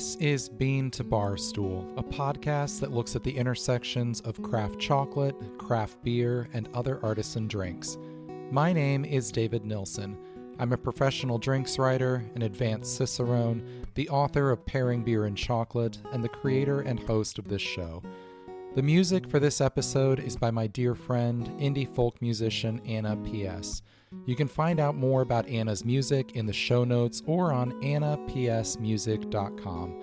This is Bean to Barstool, a podcast that looks at the intersections of craft chocolate, craft beer, and other artisan drinks. My name is David Nilsson. I'm a professional drinks writer, an advanced cicerone, the author of Pairing Beer and Chocolate, and the creator and host of this show. The music for this episode is by my dear friend, indie folk musician Anna P.S. You can find out more about Anna's music in the show notes or on annapsmusic.com.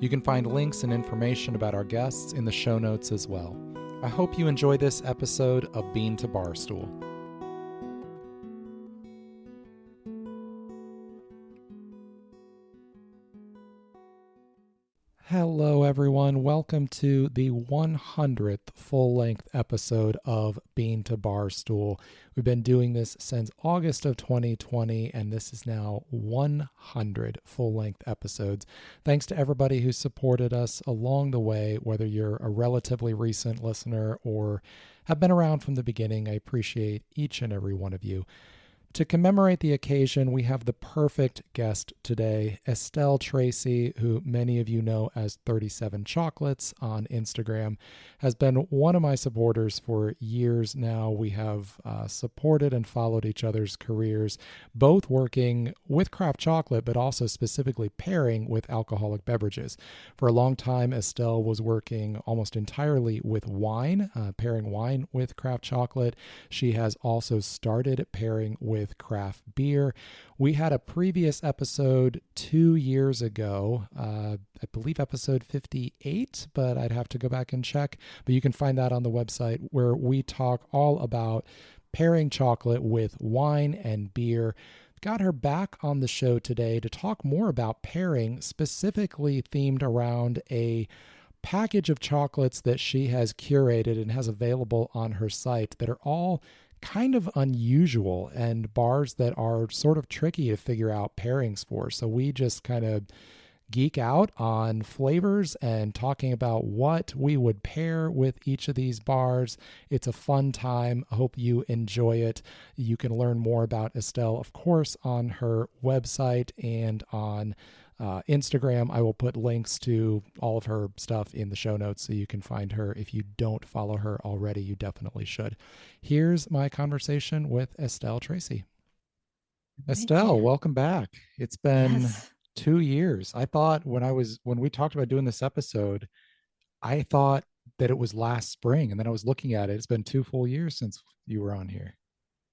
You can find links and information about our guests in the show notes as well. I hope you enjoy this episode of Bean to Barstool. Hello, everyone. Welcome to the 100th full-length episode of Bean to Barstool. We've been doing this since August of 2020, and this is now 100 full-length episodes. Thanks to everybody who supported us along the way, whether you're a relatively recent listener or have been around from the beginning. I appreciate each and every one of you. To commemorate the occasion, we have the perfect guest today, Estelle Tracy, who many of you know as 37 Chocolates on Instagram, has been one of my supporters for years now. We have supported and followed each other's careers, both working with craft chocolate, but also specifically pairing with alcoholic beverages. For a long time, Estelle was working almost entirely with wine, pairing wine with craft chocolate. She has also started pairing with craft beer. We had a previous episode 2 years ago, I believe episode 58, but I'd have to go back and check. But you can find that on the website, where we talk all about pairing chocolate with wine and beer. Got her back on the show today to talk more about pairing, specifically themed around a package of chocolates that she has curated and has available on her site that are all kind of unusual and bars that are sort of tricky to figure out pairings for. So we just kind of geek out on flavors and talking about what we would pair with each of these bars. It's a fun time. I hope you enjoy it. You can learn more about Estelle, of course, on her website and on Instagram. I will put links to all of her stuff in the show notes so you can find her. If you don't follow her already, you definitely should. Here's my conversation with Estelle Tracy. Estelle, welcome back. It's been 2 years. I thought when we talked about doing this episode, I thought that it was last spring, and then I was looking at it. It's been 2 full years since you were on here.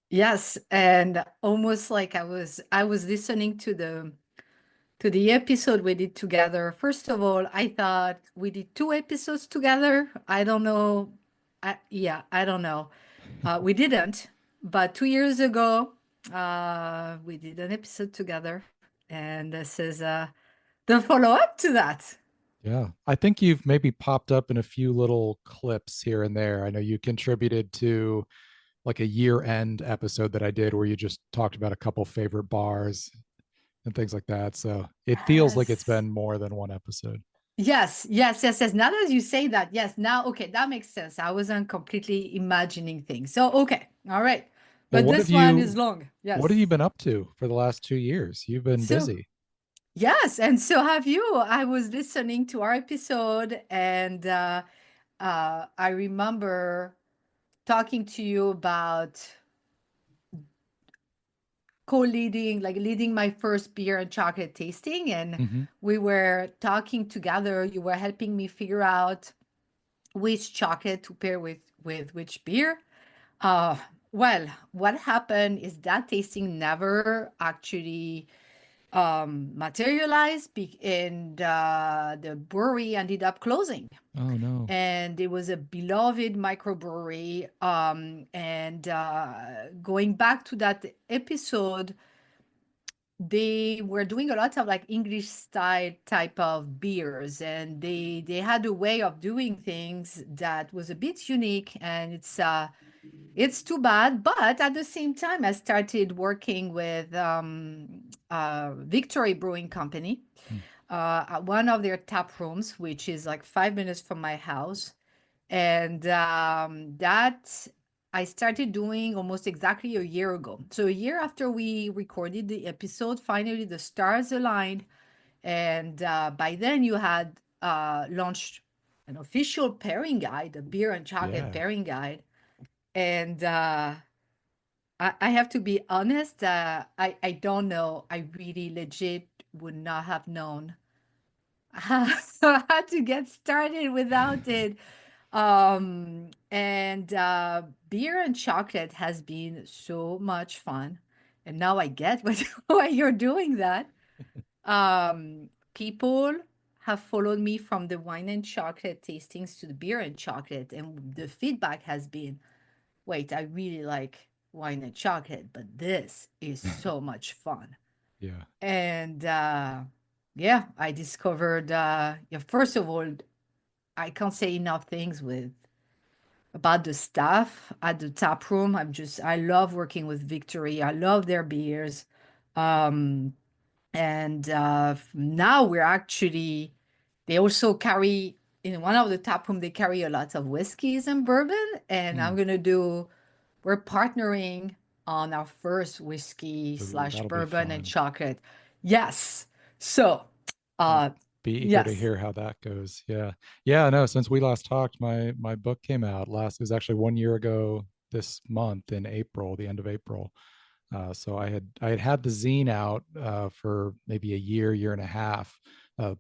Yes, and almost like I was listening to the episode we did together. First of all, I thought we did 2 episodes together. I don't know. I don't know. We didn't, but 2 years ago, we did an episode together, and this is the follow-up to that. Yeah, I think you've maybe popped up in a few little clips here and there. I know you contributed to like a year-end episode that I did where you just talked about a couple favorite bars and things like that. So it feels like it's Yes. been more than one episode. Yes. Now that you say that, yes, now, okay, that makes sense. I wasn't completely imagining things. So, okay, all right. Well, But this one is long. what have Yes. you been up to for the last 2 years? You've been So, busy. yes, and so have you. I was listening to our episode, and I remember talking to you about leading my first beer and chocolate tasting, and Mm-hmm. we were talking together. You were helping me figure out which chocolate to pair with which beer. Uh, well, what happened is that tasting never actually materialized, and the brewery ended up closing. Oh no. And it was a beloved microbrewery. And going back to that episode, they were doing a lot of like English style type of beers, and they had a way of doing things that was a bit unique, and it's too bad. But at the same time, I started working with Victory Brewing Company at one of their tap rooms, which is like 5 minutes from my house. And that I started doing almost exactly a year ago. So a year after we recorded the episode, finally the stars aligned, And by then you had launched an official pairing guide, a beer and chocolate Yeah. pairing guide. And I have to be honest, I don't know. I really legit would not have known how, how to get started without it. And beer and chocolate has been so much fun. And now I get why you're doing that. People have followed me from the wine and chocolate tastings to the beer and chocolate, and the feedback has been, wait, I really like wine and chocolate, but this is so much fun. Yeah. And yeah, I discovered, yeah, first of all, I can't say enough things with about the staff at the tap room. I love working with Victory. I love their beers. Um, and now we're actually, they also carry, in one of the tap room, they carry a lot of whiskeys and bourbon. And Hmm. I'm going to do, we're partnering on our first whiskey Ooh, slash that'll be bourbon and fun. chocolate. Yes. So, I'll uh, be eager to yes, hear how that goes. Yeah. Yeah, no, since we last talked, my book came out it was actually 1 year ago this month in April, the end of April. So I had the zine out for maybe a year and a half,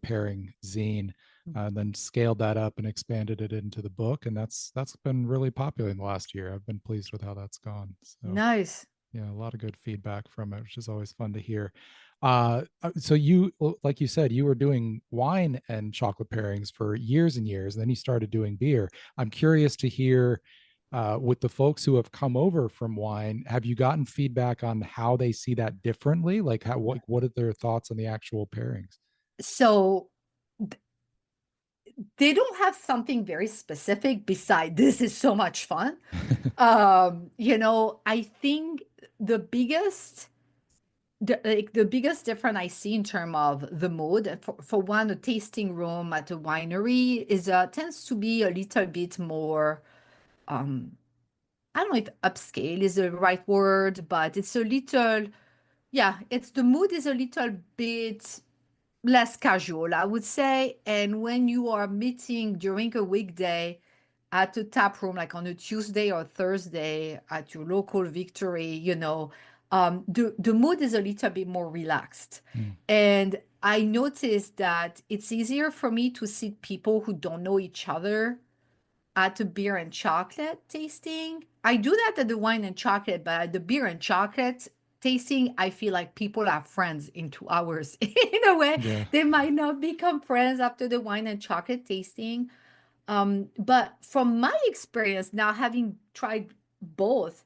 pairing zine, and then scaled that up and expanded it into the book, and that's been really popular in the last year. I've been pleased with how that's gone. So nice. yeah, a lot of good feedback from it, which is always fun to hear. So like you said, you were doing wine and chocolate pairings for years and years, and then you started doing beer. I'm curious to hear, with the folks who have come over from wine, have you gotten feedback on how they see that differently? Like what are their thoughts on the actual pairings? So they don't have something very specific beside this is so much fun. I think the biggest the biggest difference I see in terms of the mood for one, a tasting room at a winery is tends to be a little bit more, I don't know if upscale is the right word, but it's a little, yeah, it's the mood is a little bit less casual, I would say. And when you are meeting during a weekday at a tap room, like on a Tuesday or Thursday at your local Victory, the mood is a little bit more relaxed. Mm, And I noticed that it's easier for me to see people who don't know each other at a beer and chocolate tasting. I do that at the wine and chocolate, but at the beer and chocolate tasting, I feel like people are friends in 2 hours. In a way, yeah. they might not become friends after the wine and chocolate tasting. But from my experience now, having tried both,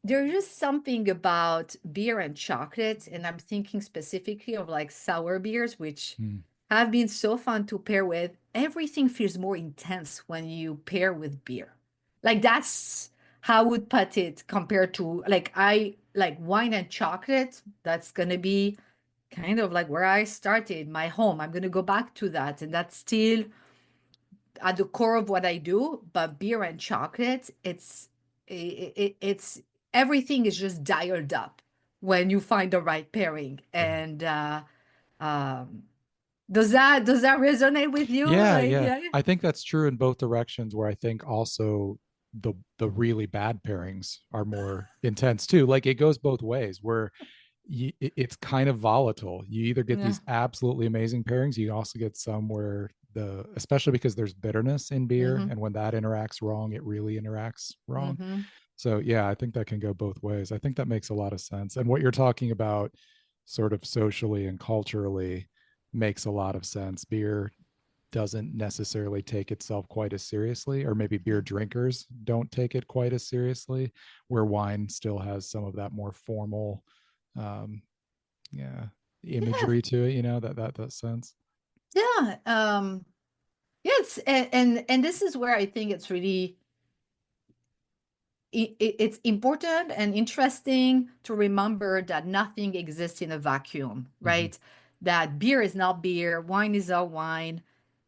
there's just something about beer and chocolate, and I'm thinking specifically of like sour beers, which Mm, have been so fun to pair with. Everything feels more intense when you pair with beer. Like that's how I would put it compared to like I like wine and chocolate. That's gonna be kind of like where I started, my home. I'm gonna go back to that, and that's still at the core of what I do. But beer and chocolate, it's everything is just dialed up when you find the right pairing. yeah. And um, does that resonate with you? Yeah, Like, yeah. yeah. I think that's true in both directions, where I think also the really bad pairings are more intense too. Like it goes both ways, where it's kind of volatile. You either get Yeah. these absolutely amazing pairings, you also get some where especially because there's bitterness in beer, Mm-hmm. and when that interacts wrong, it really interacts wrong. Mm-hmm. So yeah, I think that can go both ways. I think that makes a lot of sense. And what you're talking about sort of socially and culturally makes a lot of sense. Beer doesn't necessarily take itself quite as seriously, or maybe beer drinkers don't take it quite as seriously, where wine still has some of that more formal, um, yeah, Yeah. imagery to it, that sense. Yeah. Yes. And this is where I think it's really it's important and interesting to remember that nothing exists in a vacuum, Hmm. right? That beer is not beer, wine is not wine.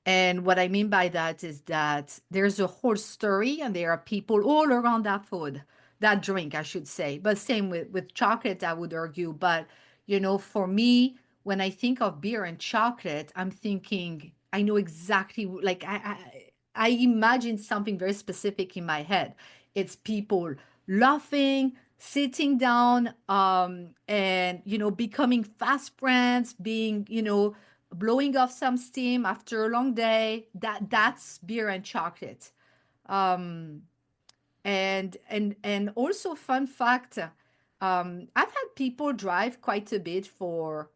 And what I mean by that is that there's a whole story and there are people all around that food, that drink, I should say. But same with chocolate, I would argue. But, for me, when I think of beer and chocolate, I'm thinking I know exactly like I imagine something very specific in my head. It's people laughing, sitting down, and becoming fast friends, being blowing off some steam after a long day. That's beer and chocolate. Um, and also fun fact, I've had people drive quite a bit for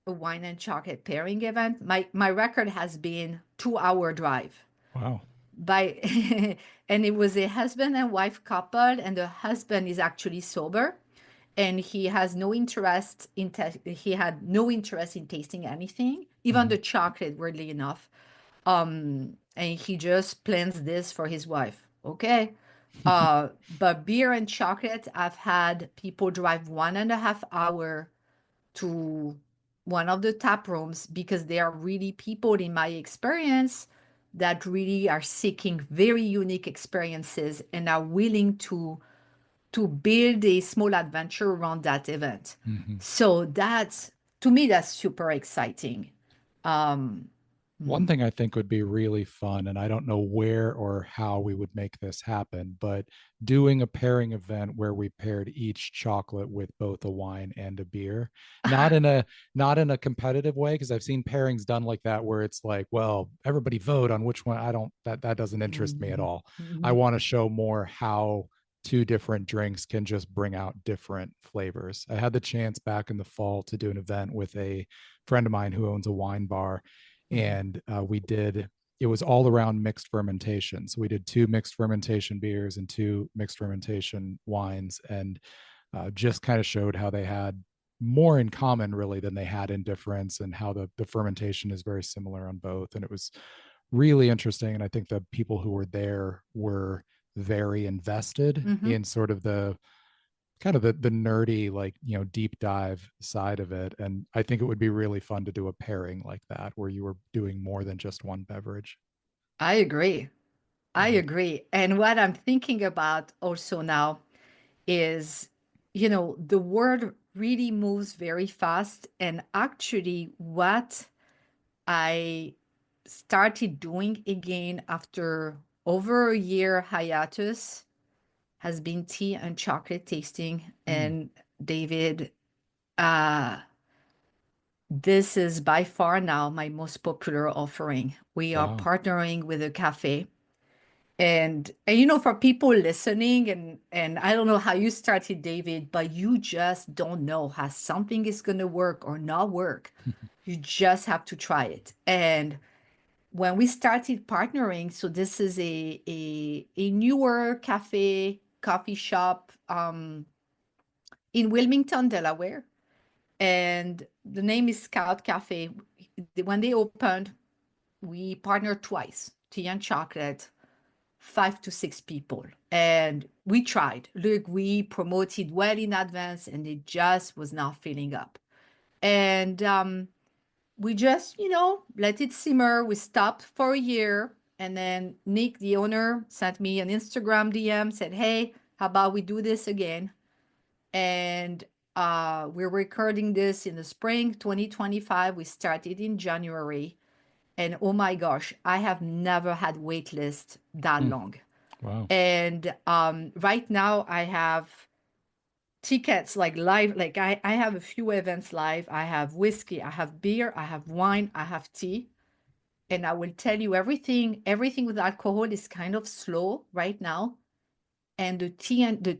a wine and chocolate pairing event. My record has been 2 hour drive Wow. by and it was a husband and wife couple, and the husband is actually sober, and he has no interest in he had no interest in tasting anything, even Hmm. the chocolate, weirdly enough. And he just plans this for his wife. Okay. But beer and chocolate, I've had people drive 1.5 hour to one of the tap rooms because they are really people, in my experience, that really are seeking very unique experiences and are willing to build a small adventure around that event. Hmm. So that's, to me, that's super exciting. Um, One mhm, thing I think would be really fun, and I don't know where or how we would make this happen, but doing a pairing event where we paired each chocolate with both a wine and a beer, not in a not in a competitive way, because I've seen pairings done like that where it's like, well, everybody vote on which one. I don't that doesn't interest me at mhm, all. I mhm, want to show more how two different drinks can just bring out different flavors. I had the chance back in the fall to do an event with a friend of mine who owns a wine bar, mhm, and we did it was all around mixed fermentation. So we did two mixed fermentation beers and two mixed fermentation wines, and just kind of showed how they had more in common really than they had in difference, and how the fermentation is very similar on both. And it was really interesting. And I think the people who were there were very invested mhm. in sort of the kind of the nerdy, like, deep dive side of it. And I think it would be really fun to do a pairing like that where you were doing more than just one beverage. I agree. I Yeah. agree. And what I'm thinking about also now is, the world really moves very fast. And actually, what I started doing again after over a year hiatus has been tea and chocolate tasting. Mm. And David, uh, this is by far now my most popular offering. We are Wow. partnering with a cafe. And for people listening, and I don't know how you started, David, but you just don't know how something is going to work or not work. You just have to try it. And when we started partnering, so this is a newer coffee shop in Wilmington, Delaware, and the name is Scout Cafe. When they opened, we partnered twice, tea and chocolate, 5 to 6 people. And we tried. Look, we promoted well in advance, and it just was not filling up. And we just, let it simmer. We stopped for a year. And then Nick, the owner, sent me an Instagram DM, said, hey, how about we do this again? And we're recording this in the spring 2025. We started in January. And oh my gosh, I have never had wait list that Mm. long. Wow. And right now I have tickets like live, like I have a few events live. I have whiskey, I have beer, I have wine, I have tea. And I will tell you, everything with alcohol is kind of slow right now. And the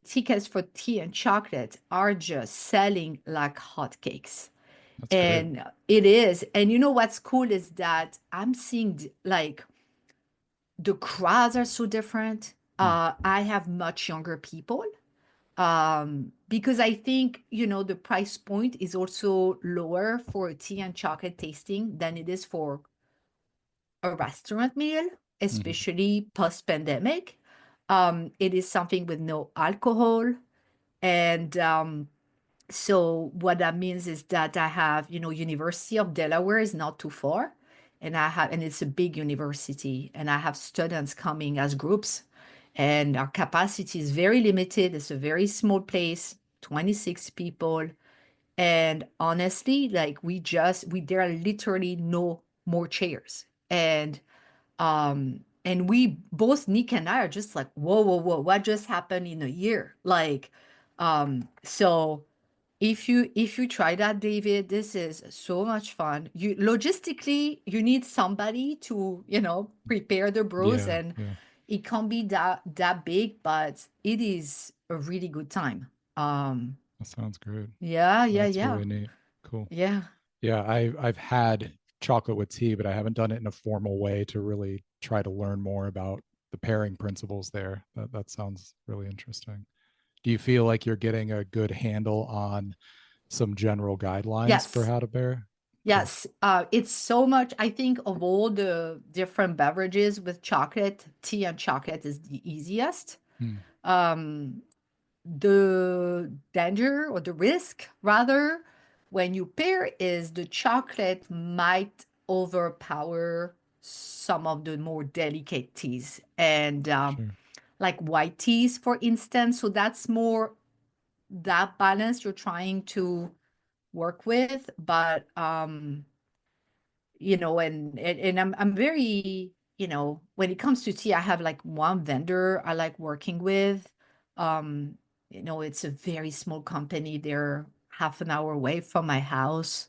tickets for tea and chocolate are just selling like hotcakes. That's great. And it is. And you know what's cool is that I'm seeing like the crowds are so different. Mm. I have much younger people, because I think, the price point is also lower for tea and chocolate tasting than it is for a restaurant meal, Hmm. especially post pandemic. It is something with no alcohol. And so what that means is that I have, University of Delaware is not too far, and it's a big university, and I have students coming as groups, and our capacity is very limited. It's a very small place, 26 people, And honestly, like there are literally no more chairs. And we both, Nick and I, are just like, whoa, whoa, whoa, what just happened in a year? Like, so if you try that, David, this is so much fun. You logistically, you need somebody to, prepare the brews, Yeah, and yeah. it can't be that big, but it is a really good time. Um, That sounds great. yeah, yeah, That's yeah, really neat. Cool. yeah. Yeah, I've had chocolate with tea, but I haven't done it in a formal way to really try to learn more about the pairing principles there. That sounds really interesting. Do you feel like you're getting a good handle on some general guidelines for Yes. how to pair? Cool. Yes, it's so much. I think of all the different beverages with chocolate, tea and chocolate is the easiest. Hmm. Um, the danger or the risk, rather, when you pair is the chocolate might overpower some of the more delicate teas, and Sure. like white teas, for instance. So that's more that balance you're trying to work with, but and I'm very, when it comes to tea, I have like one vendor I like working with. Um, it's a very small company. They're half an hour away from my house.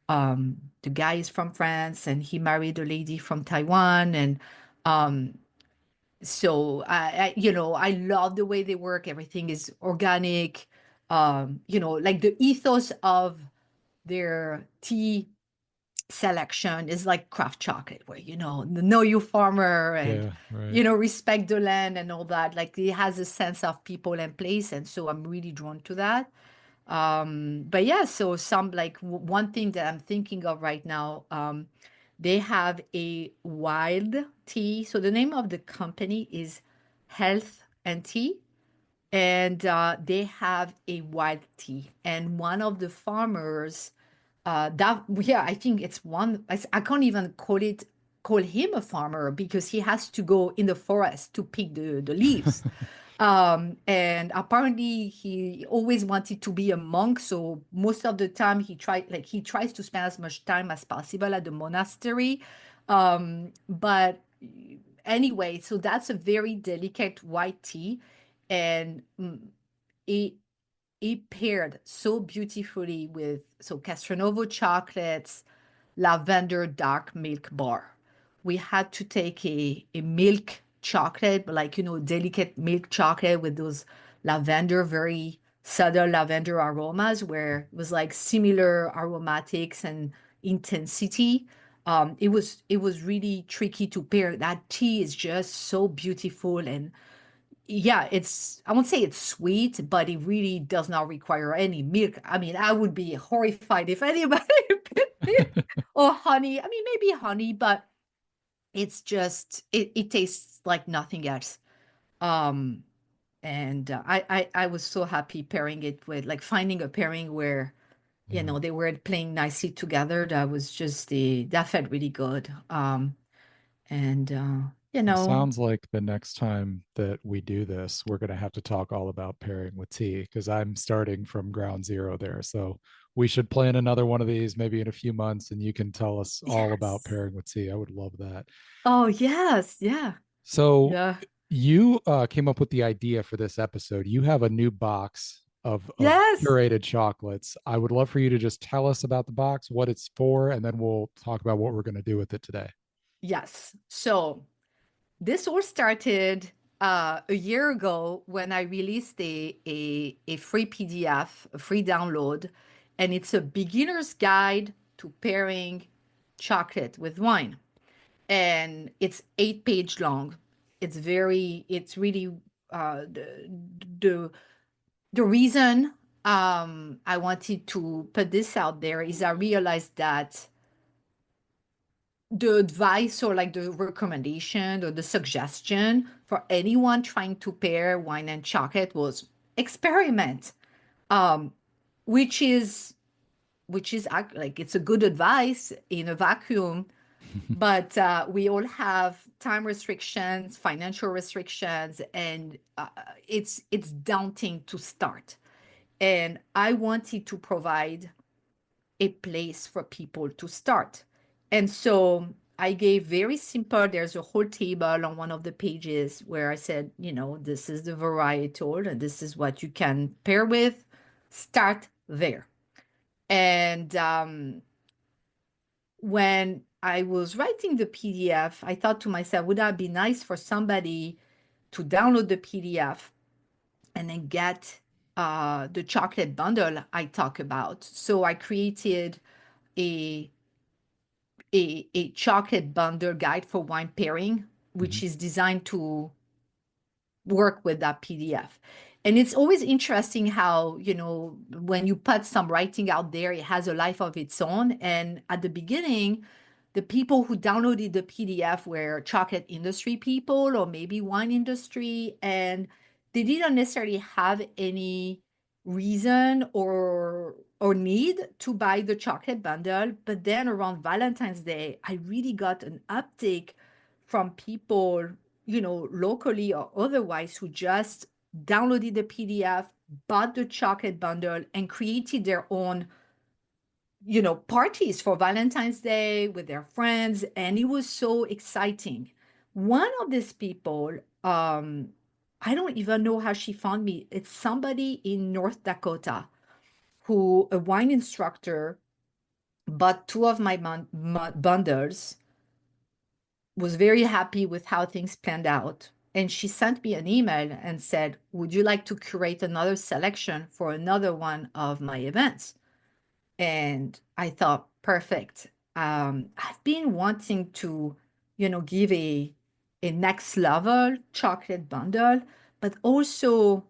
The guy is from France and he married a lady from Taiwan. And um, so I love the way they work. Everything is organic. Like the ethos of their tea selection is like craft chocolate, where know your farmer, and Yeah, right. respect the land and all that. Like it has a sense of people and place, and so I'm really drawn to that. But yeah, so some like one thing that I'm thinking of right now, they have a wild tea. So the name of the company is Health and Tea, and they have a wild tea. And one of the farmers, that yeah, I think it's one. I can't even call him a farmer because he has to go in the forest to pick the leaves. And apparently he always wanted to be a monk, so most of the time he tries to spend as much time as possible at the monastery. But anyway, so that's a very delicate white tea, and it it paired so beautifully with Castronovo chocolates, lavender dark milk bar. We had to take a milk chocolate, but like, delicate milk chocolate with those lavender, very subtle lavender aromas, where it was like similar aromatics and intensity. It was really tricky to pair. That tea is just so beautiful, and yeah, I won't say it's sweet, but it really does not require any milk. I mean, I would be horrified if anybody put milk or honey. I mean, maybe honey, but it tastes like nothing else. Um, and I was so happy pairing it with, like, finding a pairing where, Yeah. they were playing nicely together. That felt really good. And Well, sounds like the next time that we do this, we're going to have to talk all about pairing with tea because I'm starting from ground zero there. So we should plan another one of these maybe in a few months and you can tell us all about yes. pairing with tea. I would love that. Oh, yes. Yeah. So Yeah. you came up with the idea for this episode. You have a new box of Yes. curated chocolates. I would love for you to just tell us about the box, what it's for, and then we'll talk about what we're going to do with it today. Yes. So this all started a year ago when I released a free PDF, a free download, and it's a beginner's guide to pairing chocolate with wine. And it's 8 page long. It's really the the reason I wanted to put this out there is I realized that the advice, or like the recommendation or the suggestion for anyone trying to pair wine and chocolate was experiment, um, which is like, it's a good advice in a vacuum, but we all have time restrictions, financial restrictions, and it's daunting to start. And I wanted to provide a place for people to start. And so I gave very simple, there's a whole table on one of the pages where I said, this is the varietal and this is what you can pair with. Start there. And when I was writing the PDF, I thought to myself, would that be nice for somebody to download the PDF and then get the chocolate bundle I talk about? So I created a a chocolate bundle guide for wine pairing, which Mhm. is designed to work with that PDF. And it's always interesting how, when you put some writing out there, it has a life of its own. And at the beginning, the people who downloaded the PDF were chocolate industry people or maybe wine industry, and they didn't necessarily have any reason or need to buy the chocolate bundle. But then around Valentine's Day, I really got an uptick from people, locally or otherwise, who just downloaded the PDF, bought the chocolate bundle, and created their own, parties for Valentine's Day with their friends. And it was so exciting. One of these people, I don't even know how she found me. It's somebody in North Dakota who, a wine instructor, bought two of my bundles, was very happy with how things panned out. And she sent me an email and said, would you like to curate another selection for another one of my events? And I thought, perfect. I've been wanting to, give a next level chocolate bundle, but also,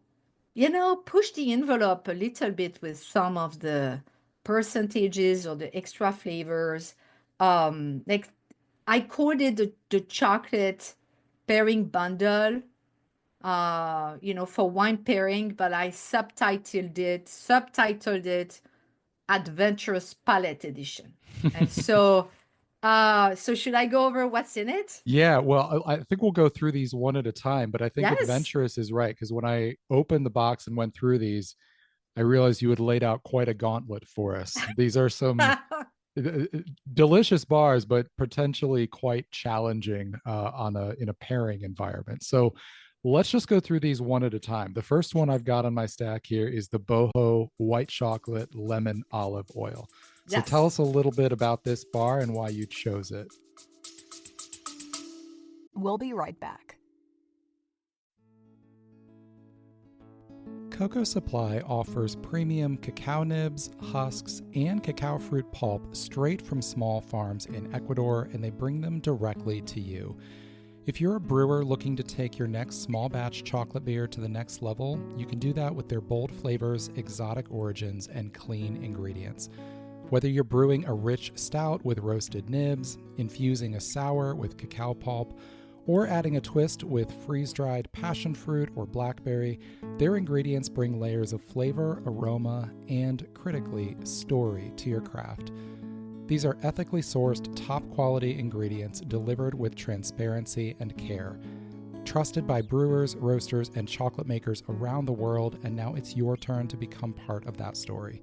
push the envelope a little bit with some of the percentages or the extra flavors. Like I coded the chocolate pairing bundle, for wine pairing, but I subtitled it Adventurous Palette Edition. And so should I go over what's in it? Yeah, well, I think we'll go through these one at a time, but I think Yes. adventurous is right because when I opened the box and went through these, I realized you had laid out quite a gauntlet for us. These are some delicious bars, but potentially quite challenging on a in a pairing environment. So let's just go through these one at a time. The first one I've got on my stack here is the boho white chocolate lemon olive oil. So tell Yes. us a little bit about this bar and why you chose it. We'll be right back. Cocoa Supply offers premium cacao nibs, husks, and cacao fruit pulp straight from small farms in Ecuador, and they bring them directly to you. If you're a brewer looking to take your next small batch chocolate beer to the next level, you can do that with their bold flavors, exotic origins, and clean ingredients. Whether you're brewing a rich stout with roasted nibs, infusing a sour with cacao pulp, or adding a twist with freeze-dried passion fruit or blackberry, their ingredients bring layers of flavor, aroma, and, critically, story to your craft. These are ethically sourced, top-quality ingredients delivered with transparency and care. Trusted by brewers, roasters, and chocolate makers around the world, and now it's your turn to become part of that story.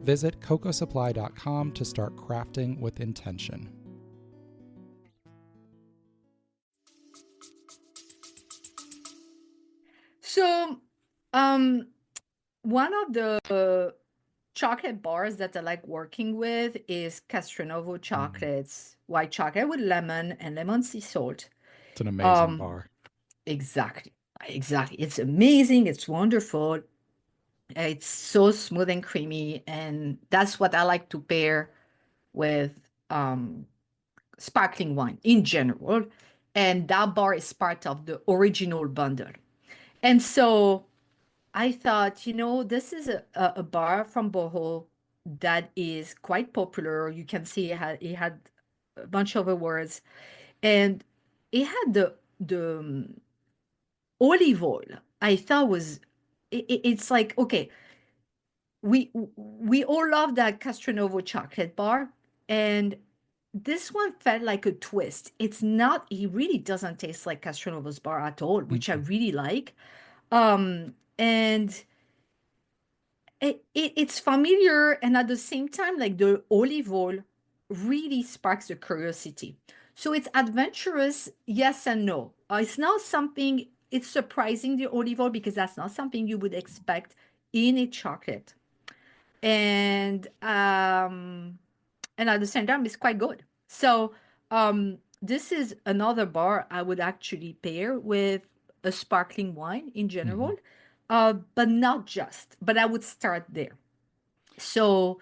Visit cocosupply.com to start crafting with intention. So, um, one of the chocolate bars that I like working with is Castronovo Mm, chocolates, white chocolate with lemon and lemon sea salt. it's an amazing Um, bar. exactly, exactly. It's amazing. It's wonderful. It's so smooth and creamy, and that's what I like to pair with um, sparkling wine in general. And that bar is part of the original bundle. And so I thought, this is a bar from Boho that is quite popular. You can see it had a bunch of awards, and it had the olive oil. I thought was it's like, okay, we all love that Castronovo chocolate bar, and this one felt like a twist. It's not. He really doesn't taste like Castronovo's bar at all, which I Mm-mm. really like. And it's familiar, and at the same time, like the olive oil really sparks the curiosity. So it's adventurous, yes and no. It's not something, it's surprising, the olive oil, because that's not something you would expect in a chocolate. And at the same time, it's quite good. So this is another bar I would actually pair with a sparkling wine in general, Hmm. but not just. But I would start there. So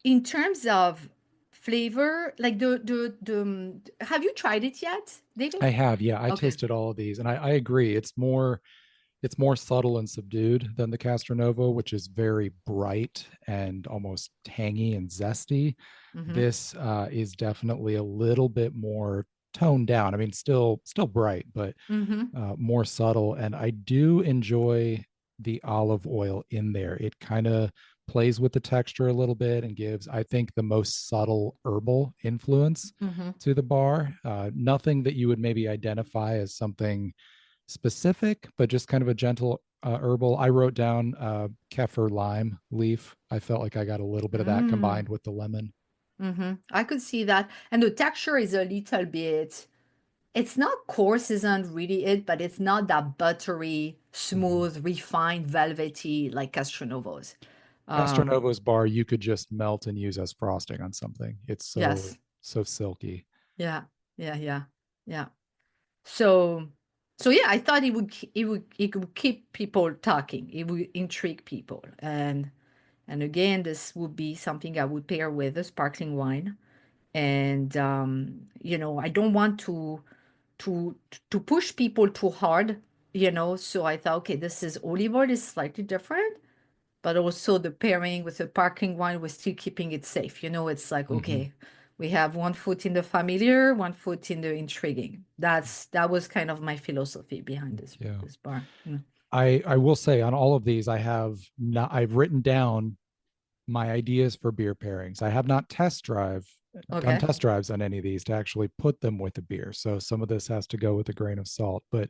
in terms of flavor, like have you tried it yet, David? I have, yeah. I Okay. tasted all of these, and I agree. It's more subtle and subdued than the Castronovo, which is very bright and almost tangy and zesty. Mm-hmm. This is definitely a little bit more toned down. I mean, still bright, but Mm-hmm. more subtle. And I do enjoy the olive oil in there. It kind of plays with the texture a little bit and gives, I think, the most subtle herbal influence Mm-hmm. to the bar. Nothing that you would maybe identify as something specific, but just kind of a gentle herbal. I wrote down kefir lime leaf. I felt like I got a little bit of that Mm. combined with the lemon. Mm-hmm. I could see that. And the texture is a little bit, it's not coarse, isn't really it, but it's not that buttery, Mhm. smooth, refined, velvety like Castronovo's. Um, Castronovo's bar you could just melt and use as frosting on something. It's so yes. so silky. Yeah. Yeah. Yeah. Yeah. So, so yeah, I thought it would keep people talking. It would intrigue people, and again, this would be something I would pair with a sparkling wine. And I don't want to to push people too hard. So I thought, okay, this is olive oil is slightly different, but also the pairing with the sparkling wine, we're still keeping it safe. It's like, Hmm. okay, we have one foot in the familiar, one foot in the intriguing. That was kind of my philosophy behind this Yeah. this bar. I will say on all of these, I've written down my ideas for beer pairings. I have not done Okay. test drives on any of these to actually put them with a beer. So some of this has to go with a grain of salt. But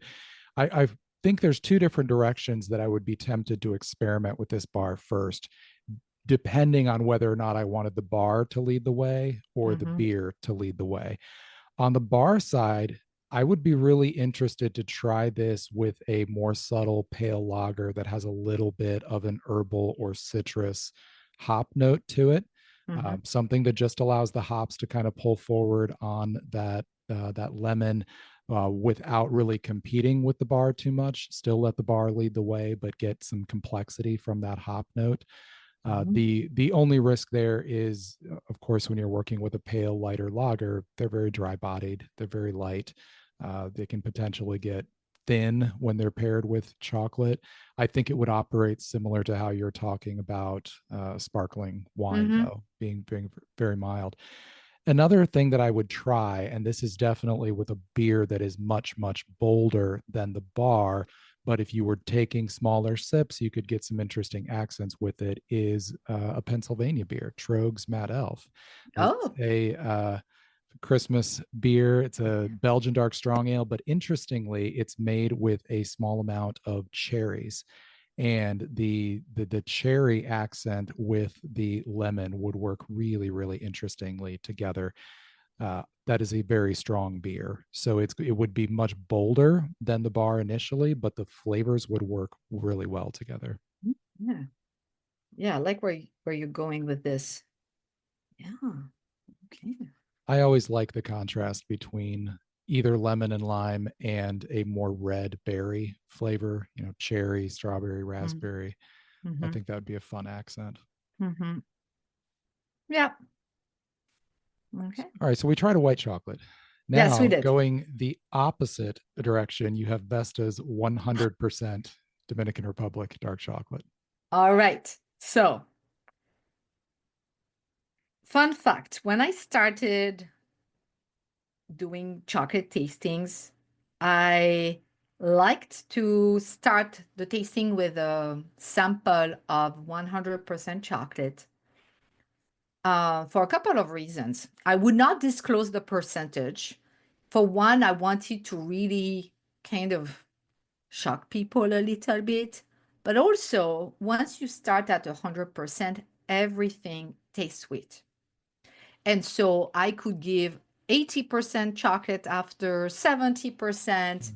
I think there's two different directions that I would be tempted to experiment with this bar first, depending on whether or not I wanted the bar to lead the way or the Mm-hmm. beer to lead the way. On the bar side, I would be really interested to try this with a more subtle pale lager that has a little bit of an herbal or citrus hop note to it. Mm-hmm. Something that just allows the hops to kind of pull forward on that lemon without really competing with the bar too much. Still let the bar lead the way, but get some complexity from that hop note. Mm-hmm. The only risk there is, of course, when you're working with a pale, lighter lager, they're very dry bodied, they're very light. They can potentially get thin when they're paired with chocolate. I think it would operate similar to how you're talking about sparkling wine, Mm-hmm. though, being very mild. Another thing that I would try, and this is definitely with a beer that is much, much bolder than the bar, but if you were taking smaller sips, you could get some interesting accents with it, is a Pennsylvania beer, Troegs Mad Elf. It's Oh. a Christmas beer. It's a Belgian dark strong ale, but interestingly, it's made with a small amount of cherries, and the cherry accent with the lemon would work really interestingly together. That is a very strong beer, so it would be much bolder than the bar initially, but the flavors would work really well together. Yeah. Yeah, I like where you're going with this. Yeah. Okay. I always like the contrast between either lemon and lime and a more red berry flavor, cherry, strawberry, raspberry. I Mm-hmm. think that would be a fun accent. Mm-hmm. Yeah. Okay. All right, so we tried a white chocolate. Yes, we Now, did. going the opposite direction, you have Vesta's 100% Dominican Republic dark chocolate. All right. So, fun fact, when I started doing chocolate tastings, I liked to start the tasting with a sample of 100% chocolate for a couple of reasons. I would not disclose the percentage. For one, I wanted to really kind of shock people a little bit. But also, once you start at 100%, everything tastes sweet. And so I could give 80% chocolate after 70%.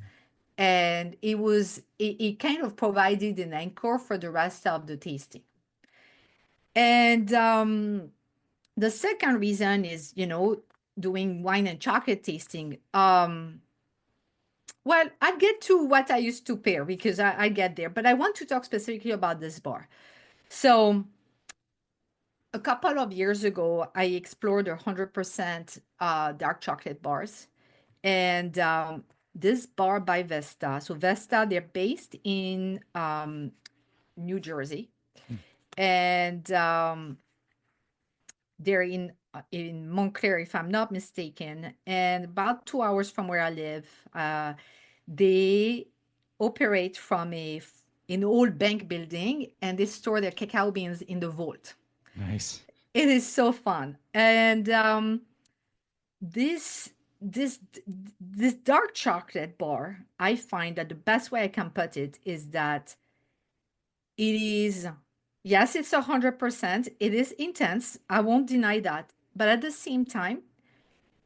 And it kind of provided an anchor for the rest of the tasting. And the second reason is, doing wine and chocolate tasting. Well, I'll get to what I used to pair because I get there, but I want to talk specifically about this bar. So a couple of years ago, I explored 100% dark chocolate bars. And this bar by Vesta. So Vesta, they're based in New Jersey. And they're in Montclair, if I'm not mistaken, and about 2 hours from where I live. They operate from an old bank building, and they store their cacao beans in the vault. Nice. It is so fun, and this this this dark chocolate bar. I find that the best way I can put it is that it is, yes, it's 100%. It is intense. I won't deny that. But at the same time,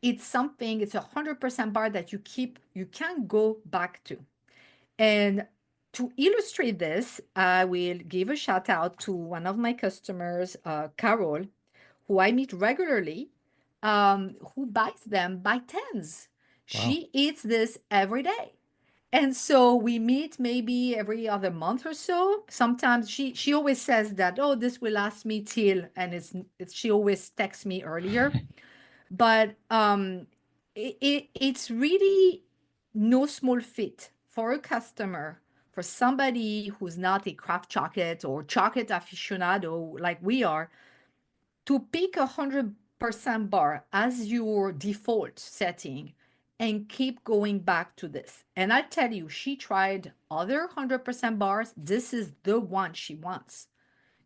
it's 100% bar that you can go back to. And to illustrate this, I will give a shout out to one of my customers, Carol, who I meet regularly, who buys them by tens. Wow. She eats this every day. And so we meet maybe every other month or so. Sometimes she always says that, oh, this will last me till, and she always texts me earlier. But it's really no small feat for a customer, for somebody who's not a craft chocolate or chocolate aficionado like we are, to pick 100% bar as your default setting and keep going back to this. And I tell you, she tried other 100% bars. This is the one she wants.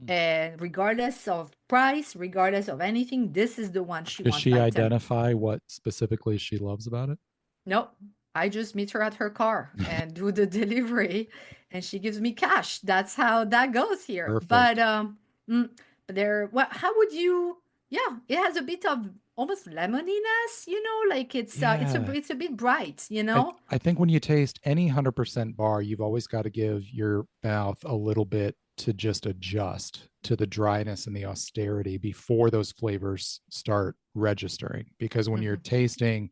And regardless of price, regardless of anything, this is the one she Does wants she by 10. identify what specifically she loves about it? Nope. I just meet her at her car and do the delivery, and she gives me cash. That's how that goes here. Perfect. But well, how would you? Yeah, it has a bit of almost lemoniness, like it's a bit bright, I think when you taste any 100% bar, you've always got to give your mouth a little bit to just adjust to the dryness and the austerity before those flavors start registering. Because when you're tasting,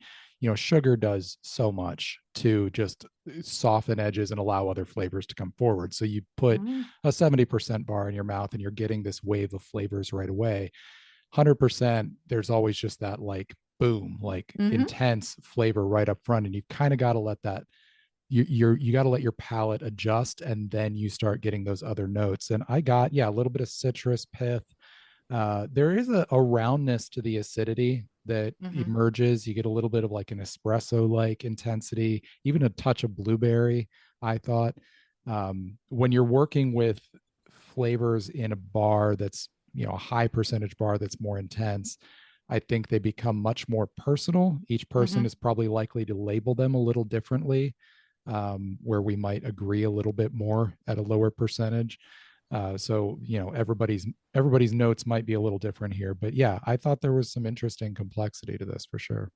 sugar does so much to just soften edges and allow other flavors to come forward. So you put a 70% bar in your mouth and you're getting this wave of flavors right away. 100%, there's always just that like boom, like intense flavor right up front. And you kind of got to let that, you got to let your palate adjust, and then you start getting those other notes. And I got, a little bit of citrus pith. There is a roundness to the acidity that emerges. You get a little bit of like an espresso like intensity, even a touch of blueberry. I thought when you're working with flavors in a bar that's, a high percentage bar that's more intense, I think they become much more personal. Each person is probably likely to label them a little differently, where we might agree a little bit more at a lower percentage. So everybody's notes might be a little different here, but yeah, I thought there was some interesting complexity to this for sure.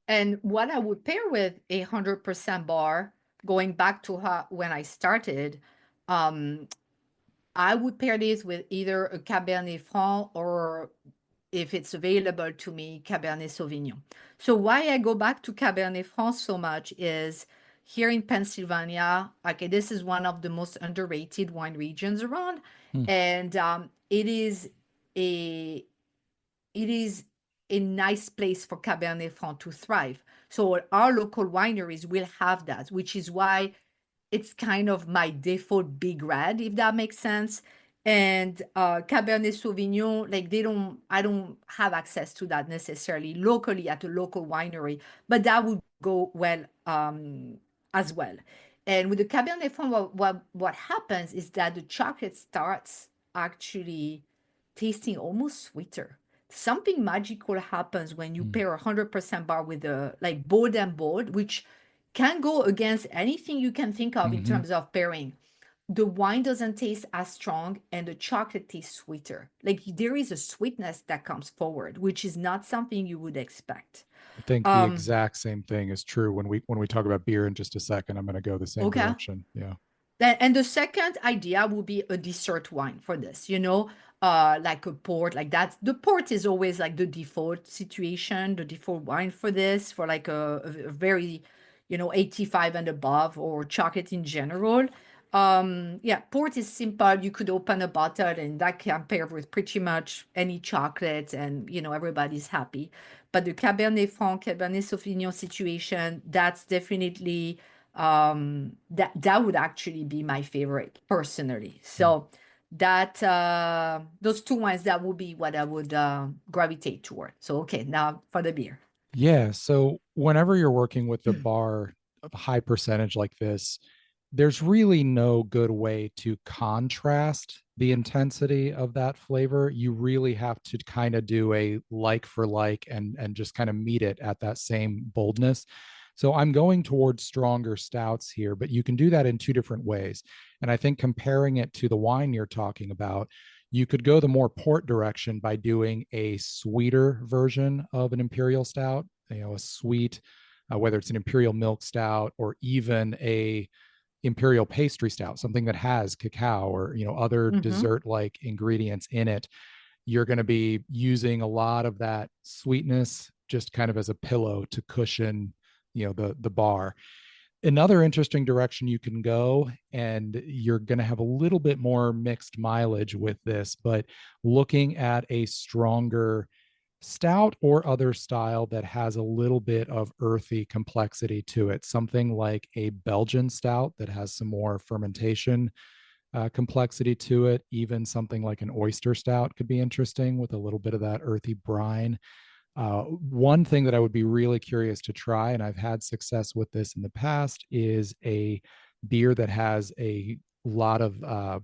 And what I would pair with 100% bar, going back to when I started, I would pair this with either a Cabernet Franc or, if it's available to me, Cabernet Sauvignon. So why I go back to Cabernet Franc so much is here in Pennsylvania, okay, this is one of the most underrated wine regions around, and it is a nice place for Cabernet Franc to thrive. So our local wineries will have that, which is why it's kind of my default big red, if that makes sense. And Cabernet Sauvignon, like I don't have access to that necessarily locally at a local winery, but that would go well as well. And with the Cabernet Franc, what happens is that the chocolate starts actually tasting almost sweeter. Something magical happens when you pair 100% bar with a like bold and bold, which can go against anything you can think of in terms of pairing. the wine doesn't taste as strong and the chocolate tastes sweeter. Like there is a sweetness that comes forward, which is not something you would expect. I think the Um, exact same thing is true when we talk about beer in just a second. I'm going to go the same okay. direction. Yeah. And the second idea would be a dessert wine for this, like a port, like that. The port is always like the default situation, the default wine for this, for like a very, 85 and above or chocolate in general. Yeah, port is simple. You could open a bottle and that can pair with pretty much any chocolate and, everybody's happy. But the Cabernet Franc, Cabernet Sauvignon situation, that's definitely that would actually be my favorite personally. So that those two ones, that would be what I would gravitate toward. So okay, now for the beer. Yeah. So whenever you're working with a bar of a high percentage like this, there's really no good way to contrast the intensity of that flavor. You really have to kind of do a like for like and just kind of meet it at that same boldness. So I'm going towards stronger stouts here, but you can do that in two different ways. And I think comparing it to the wine you're talking about, you could go the more port direction by doing a sweeter version of an imperial stout, a sweet, whether it's an imperial milk stout or even a imperial pastry stout, something that has cacao or other Mm-hmm. dessert like ingredients in it. You're going to be using a lot of that sweetness just kind of as a pillow to cushion the bar. Another interesting direction you can go, and you're going to have a little bit more mixed mileage with this, but looking at a stronger stout or other style that has a little bit of earthy complexity to it, something like a Belgian stout that has some more fermentation complexity to it. Even something like an oyster stout could be interesting with a little bit of that earthy brine. One thing that I would be really curious to try, and I've had success with this in the past, is a beer that has a lot of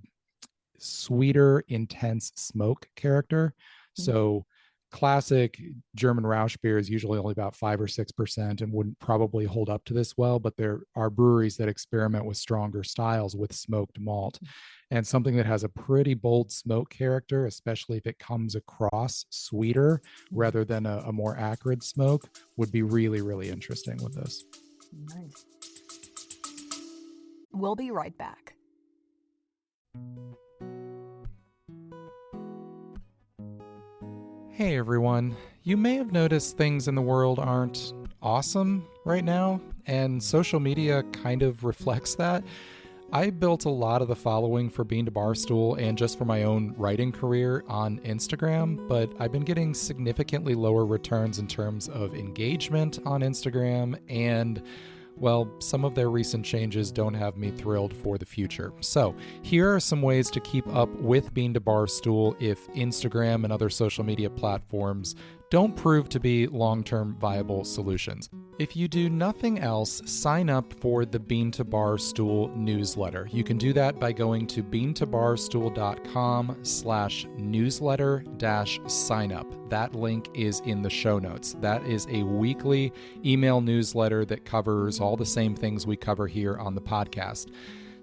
sweeter, intense smoke character. So, classic German Rausch beer is usually only about 5 or 6% and wouldn't probably hold up to this well. But there are breweries that experiment with stronger styles with smoked malt. And something that has a pretty bold smoke character, especially if it comes across sweeter rather than a more acrid smoke, would be really, really interesting with this. Nice. We'll be right back. Hey everyone, you may have noticed things in the world aren't awesome right now, and social media kind of reflects that. I built a lot of the following for Bean to Barstool and just for my own writing career on Instagram, but I've been getting significantly lower returns in terms of engagement on Instagram, and well, some of their recent changes don't have me thrilled for the future. So, here are some ways to keep up with Bean to Barstool if Instagram and other social media platforms don't prove to be long-term viable solutions. If you do nothing else, sign up for the Bean to Barstool newsletter. You can do that by going to beantobarstool.com/newsletter-sign up. That link is in the show notes. That is a weekly email newsletter that covers all the same things we cover here on the podcast.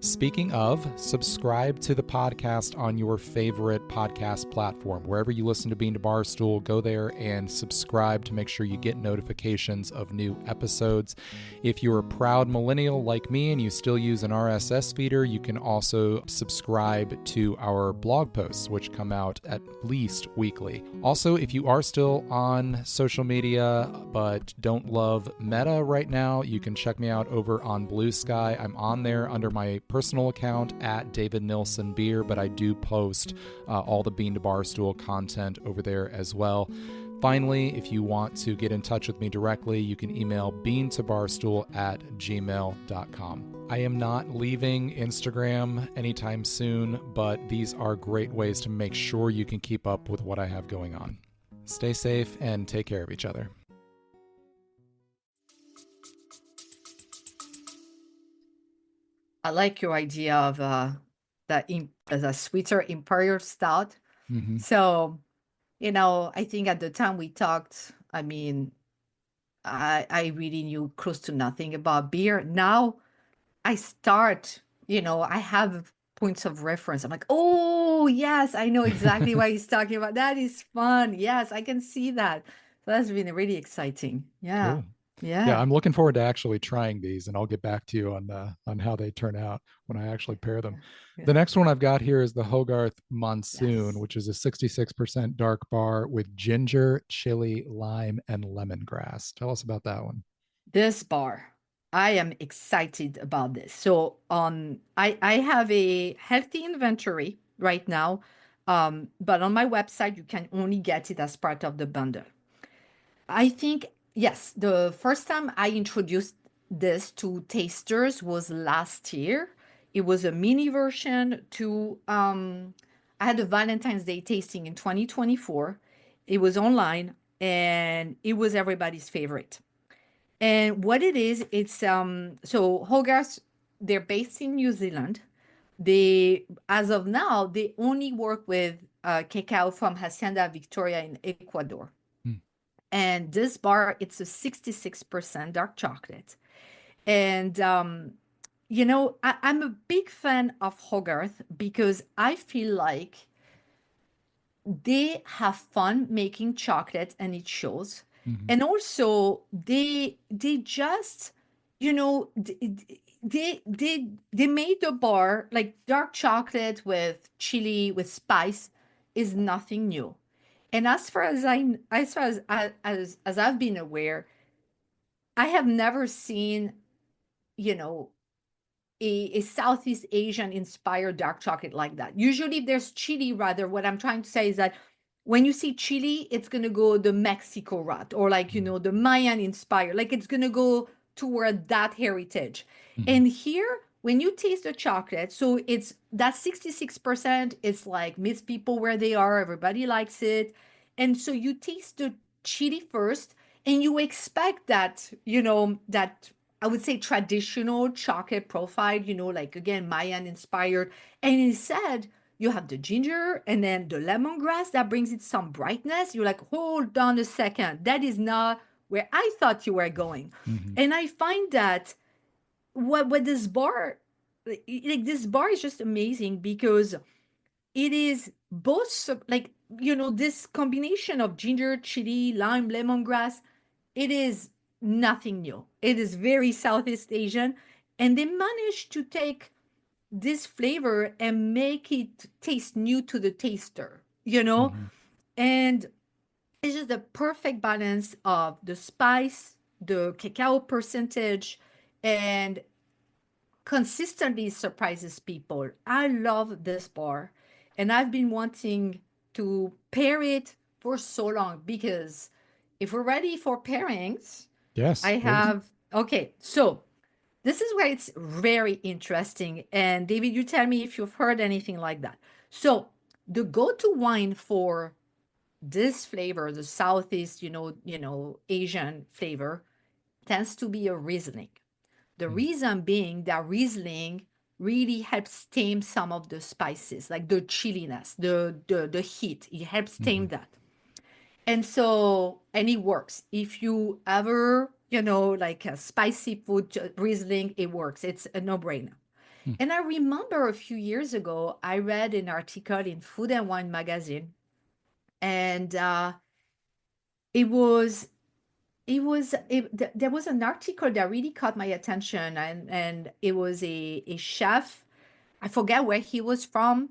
Speaking of, subscribe to the podcast on your favorite podcast platform. Wherever you listen to Bean to Barstool, go there and subscribe to make sure you get notifications of new episodes. If you're a proud millennial like me and you still use an RSS feeder, you can also subscribe to our blog posts, which come out at least weekly. Also, if you are still on social media but don't love Meta right now, you can check me out over on Blue Sky. I'm on there under my personal account at David Nilsson Beer, but I do post all the Bean to Barstool content over there as well. Finally, if you want to get in touch with me directly, you can email beantobarstool@gmail.com. I am not leaving Instagram anytime soon, but these are great ways to make sure you can keep up with what I have going on. Stay safe and take care of each other. I like your idea of the sweeter imperial stout. Mm-hmm. So, I think at the time we talked, I mean, I really knew close to nothing about beer. Now I start, I have points of reference. I'm like, oh, yes, I know exactly what he's talking about. That is fun. Yes, I can see that. So that's been really exciting. Yeah. Cool. Yeah, Yeah. I'm looking forward to actually trying these, and I'll get back to you on how they turn out when I actually pair them. Yeah. Yeah. The next one I've got here is the Hogarth Monsoon, Yes. which is a 66% dark bar with ginger, chili, lime, and lemongrass. Tell us about that one. This bar, I am excited about this. So I have a healthy inventory right now, but on my website you can only get it as part of the bundle. I think, yes, the first time I introduced this to tasters was last year. It was a mini version to, I had a Valentine's Day tasting in 2024. It was online and it was everybody's favorite. And what it is, it's so Hogarth, they're based in New Zealand. They, as of now, they only work with cacao from Hacienda Victoria in Ecuador. Hmm. And this bar, it's a 66% dark chocolate. And I'm a big fan of Hogarth because I feel like they have fun making chocolate and it shows. Mhm. And also they just, you know, they made the bar like dark chocolate with chili with spice is nothing new. And as far as I've been aware, I have never seen, you know, a Southeast Asian inspired dark chocolate like that. Usually, if there's chili, rather, what I'm trying to say is that when you see chili, it's going to go the Mexico route or like, Mhm. the Mayan inspired, like it's going to go toward that heritage. Mhm. And here, when you taste the chocolate, so it's that 66%, it's like meets people where they are, everybody likes it. And so you taste the chili first, and you expect that, that I would say traditional chocolate profile, like again, Mayan inspired. And instead, you have the ginger and then the lemongrass that brings it some brightness. You're like, hold on a second. That is not where I thought you were going. Mhm. And I find that what this bar, like this bar is just amazing because it is both like, this combination of ginger, chili, lime, lemongrass, it is nothing new. It is very Southeast Asian. And they managed to take this flavor and make it taste new to the taster, Mhm. And it's just the perfect balance of the spice, the cacao percentage, and consistently surprises people. I love this bar, and I've been wanting to pair it for so long because if we're ready for pairings, Yes, I please. have, okay, so this is where it's very interesting. And David, you tell me if you've heard anything like that. So the go-to wine for this flavor, the Southeast, Asian flavor, tends to be a Riesling. The Mm. reason being that Riesling really helps tame some of the spices, like the chilliness, the heat. It helps tame Mhm. that. And so, and it works. If you ever, like a spicy food, Riesling, it works. It's a no-brainer. Mm. And I remember a few years ago, I read an article in Food and Wine magazine, and it was there was an article that really caught my attention, and it was a chef. I forget where he was from,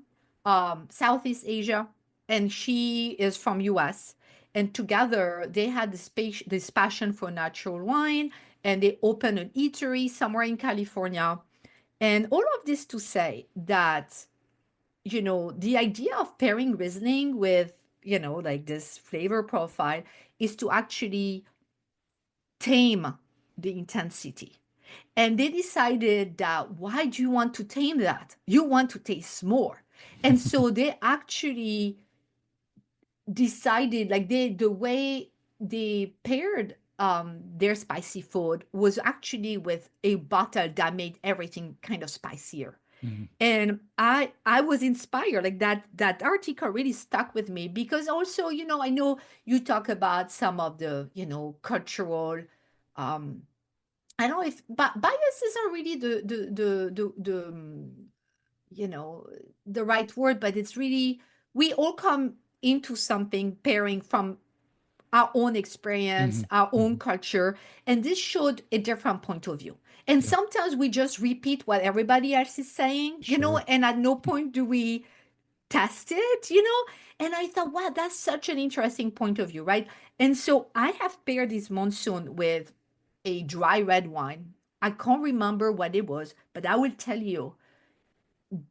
Southeast Asia, and she is from US. And together they had this passion for natural wine, and they opened an eatery somewhere in California. And all of this to say that, the idea of pairing Riesling with, like this flavor profile is to actually tame the intensity. And they decided that why do you want to tame that? You want to taste more. And so they actually decided like the way they paired their spicy food was actually with a bottle that made everything kind of spicier. Mhm. And I was inspired, like that article really stuck with me because also, I know you talk about some of the, cultural, um I don't know if biases are really the the right word, but it's really, we all come into something pairing from our own experience, Hmm. our own Hmm. culture, and this showed a different point of view. And Yeah, sometimes we just repeat what everybody else is saying, sure. and at no point do we test it, And I thought, wow, that's such an interesting point of view, right? And so I have paired this monsoon with a dry red wine. I can't remember what it was, but I will tell you,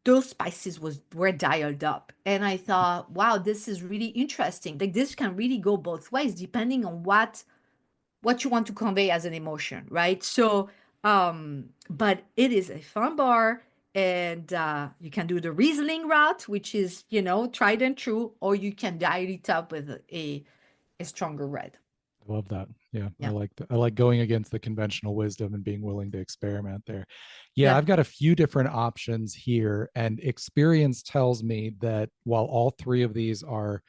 those spices were dialed up. And I thought, wow, this is really interesting. Like this can really go both ways depending on what you want to convey as an emotion, right? So but it is a fun bar, and you can do the Riesling route, which is, tried and true, or you can dial it up with a stronger red. I love that. Yeah, Yeah. I like going against the conventional wisdom and being willing to experiment there. Yeah, Yeah. I've got a few different options here, and experience tells me that while all three of these are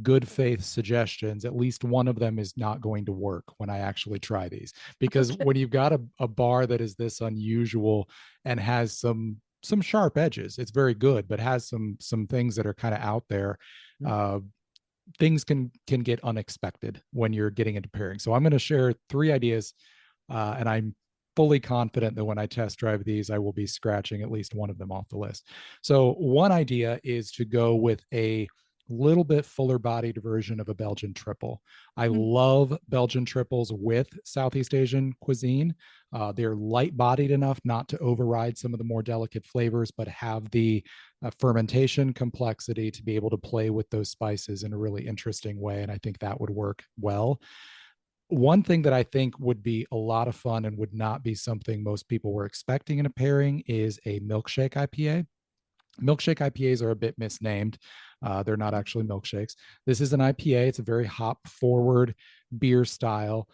good faith suggestions, at least one of them is not going to work when I actually try these. Because Okay. when you've got a bar that is this unusual and has some sharp edges, it's very good, but has some things that are kind of out there. Uh, Things can get unexpected when you're getting into pairing. So I'm going to share three ideas, and I'm fully confident that when I test drive these, I will be scratching at least one of them off the list. So one idea is to go with a little bit fuller bodied version of a Belgian triple. I Mm. love Belgian triples with Southeast Asian cuisine. They're light bodied enough not to override some of the more delicate flavors, but have the fermentation complexity to be able to play with those spices in a really interesting way. And I think that would work well. One thing that I think would be a lot of fun and would not be something most people were expecting in a pairing is a milkshake IPA. Milkshake IPAs are a bit misnamed. They're not actually milkshakes. This is an IPA. It's a very hop forward beer style,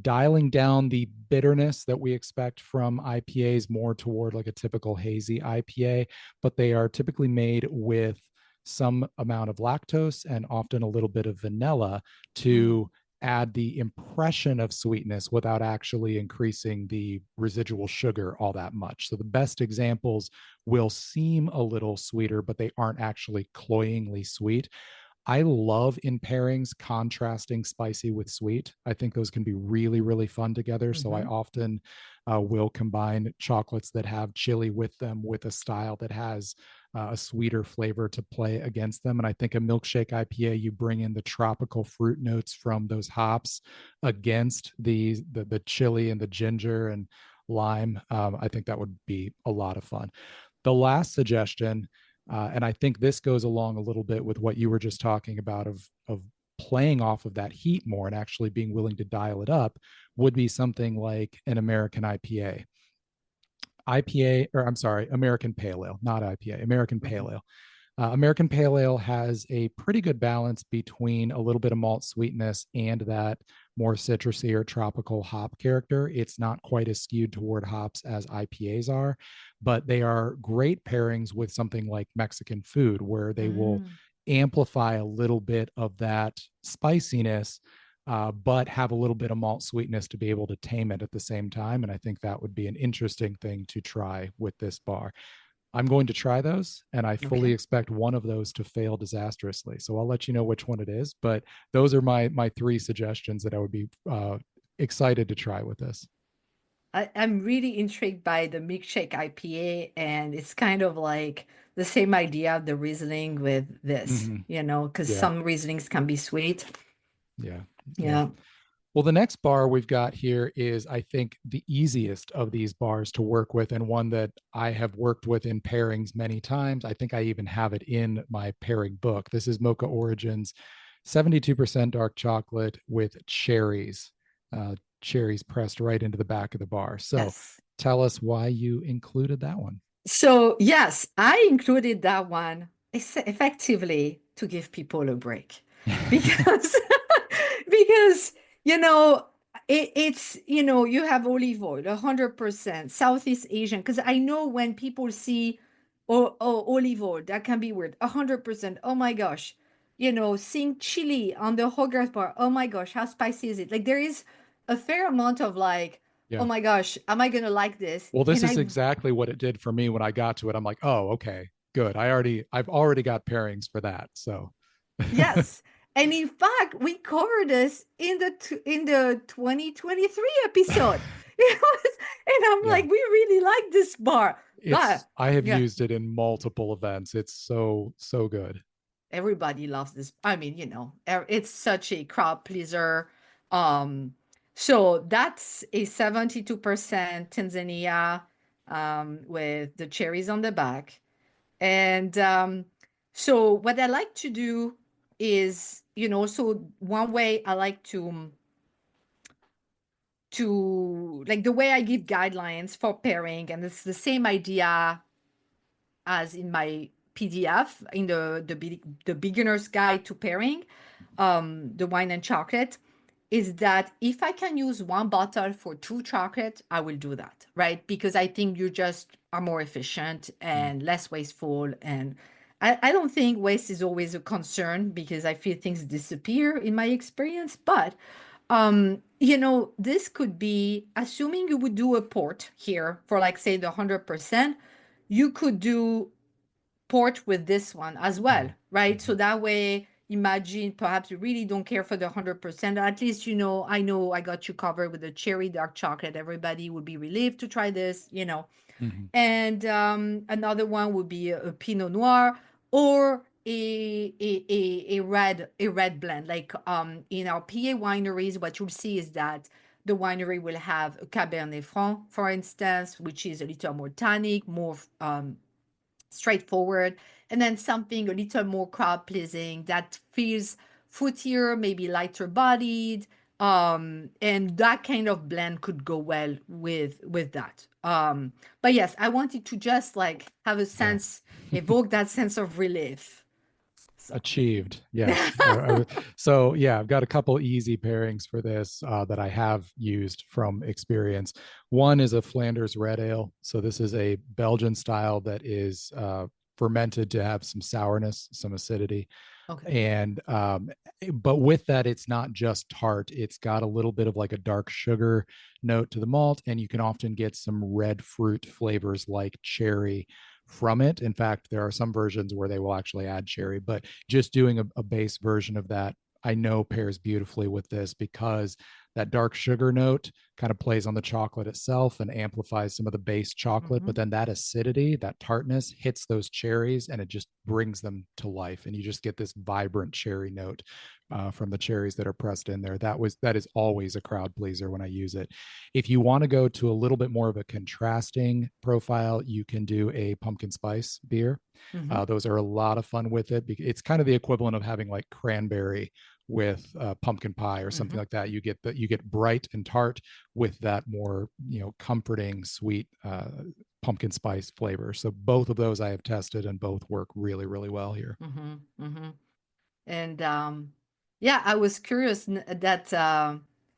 dialing down the bitterness that we expect from IPAs more toward like a typical hazy IPA, but they are typically made with some amount of lactose and often a little bit of vanilla Mm. to add the impression of sweetness without actually increasing the residual sugar all that much. So the best examples will seem a little sweeter, but they aren't actually cloyingly sweet. I love in pairings contrasting spicy with sweet. I think those can be really, really fun together. So I Mm-hmm. often will combine chocolates that have chili with them with a style that has a sweeter flavor to play against them. And I think a milkshake IPA, you bring in the tropical fruit notes from those hops against the chili and the ginger and lime. I think that would be a lot of fun. The last suggestion, and I think this goes along a little bit with what you were just talking about of playing off of that heat more and actually being willing to dial it up, would be something like an American IPA. IPA, or I'm sorry, American Pale Ale, not IPA, American Mm-hmm. Pale Ale. American Pale Ale has a pretty good balance between a little bit of malt sweetness and that more citrusy or tropical hop character. It's not quite as skewed toward hops as IPAs are, but they are great pairings with something like Mexican food, where they will Mm. amplify a little bit of that spiciness, but have a little bit of malt sweetness to be able to tame it at the same time. And I think that would be an interesting thing to try with this bar. I'm going to try those, and I fully Okay. expect one of those to fail disastrously. So I'll let you know which one it is. But those are my three suggestions that I would be excited to try with this. I'm really intrigued by the milkshake IPA, and it's kind of like the same idea of the Riesling with this, Mm-hmm. because Yeah, some Rieslings can be sweet. yeah, yeah. Yeah. Well, the next bar we've got here is, I think, the easiest of these bars to work with, and one that I have worked with in pairings many times. I think I even have it in my pairing book. This is Mocha Origins 72% dark chocolate with cherries, cherries pressed right into the back of the bar. So Yes. tell us why you included that one. So, yes, I included that one effectively to give people a break because because you know it's you have olive oil 100% Southeast Asian, because I know when people see olive oil, that can be weird. 100%, oh my gosh, seeing chili on the Hogarth bar, oh my gosh, how spicy is it? Like there is a fair amount of like oh Yeah. my gosh, am I gonna like this? Well, this And is I exactly what it did for me when I got to it. I'm like, oh, okay, good. I've already got pairings for that. So yes, and in fact, we covered this in the 2023 episode. It was, and I'm yeah, like, we really like this bar. God, I have yeah, used it in multiple events. It's so good. everybody loves this. I mean, it's such a crowd pleaser. Um, so that's a 72% Tanzania, with the cherries on the back. And so what I like to do is, so one way I like to like the way I give guidelines for pairing, and it's the same idea as in my PDF in the beginner's guide to pairing, the wine and chocolate, is that if I can use one bottle for two chocolate, I will do that, right? Because I think you just are more efficient Mm. and less wasteful. And I don't think waste is always a concern because I feel things disappear in my experience. But this could be, assuming you would do a port here for like say the 100%, you could do port with this one as well, Mm. right? So Mhm. that way, imagine perhaps you really don't care for the 100%. At least, I know I got you covered with the cherry dark chocolate. Everybody would be relieved to try this. Mhm. And another one would be a Pinot Noir or a red blend. Like in our PA wineries, what you'll see is that the winery will have a Cabernet Franc, for instance, which is a little more tannic, more straightforward, and then something a little more crowd pleasing that feels fruitier, maybe lighter bodied. And that kind of blend could go well with that. But yes, I wanted to just like have a Yeah. sense, evoke that sense of relief. So Achieved. Yes. So yeah, I've got a couple easy pairings for this that I have used from experience. One is a Flanders red ale. So this is a Belgian style that is fermented to have some sourness, some acidity. okay. And but with that, it's not just tart. It's got a little bit of like a dark sugar note to the malt, and you can often get some red fruit flavors like cherry from it. In fact, there are some versions where they will actually add cherry, but just doing a base version of that, I know pairs beautifully with this because that dark sugar note kind of plays on the chocolate itself and amplifies some of the base chocolate, but Hmm. then that acidity, that tartness hits those cherries and it just brings them to life, and you just get this vibrant cherry note from the cherries that are pressed in there. That is always a crowd pleaser when I use it. If you want to go to a little bit more of a contrasting profile, you can do a pumpkin spice beer. Hmm. Those are a lot of fun with it. It's kind of the equivalent of having like cranberry with pumpkin pie or something Hmm. like that. You get bright and tart with that more comforting sweet pumpkin spice flavor. So both of those I have tested and both work really really well here. Hmm. Hmm. And yeah, I was curious that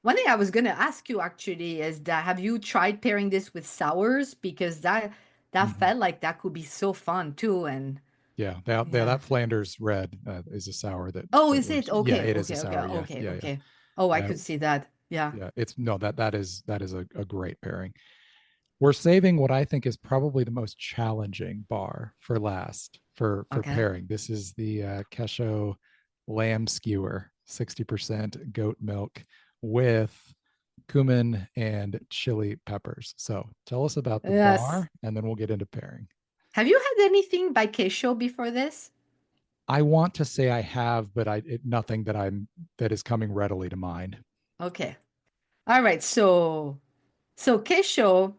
one thing I was going to ask you actually is that have you tried pairing this with sours? Because that Mm-hmm. felt like that could be so fun too. And Yeah, yeah. that Flanders red is a sour Oh, that is works. it? Yeah, Okay, it is a okay, okay, sour. Yeah, okay, yeah, okay. Oh, I yeah, could see that. Yeah. yeah. It's no that is a great pairing. We're saving what I think is probably the most challenging bar for last for Okay. pairing. This is the Kesho lamb skewer, 60% goat milk with cumin and chili peppers. So tell us about the Yes. bar, and then we'll get into pairing. Have you had anything by Keisho before this? I want to say I have, but nothing that is coming readily to mind. Okay. All right. So Keisho,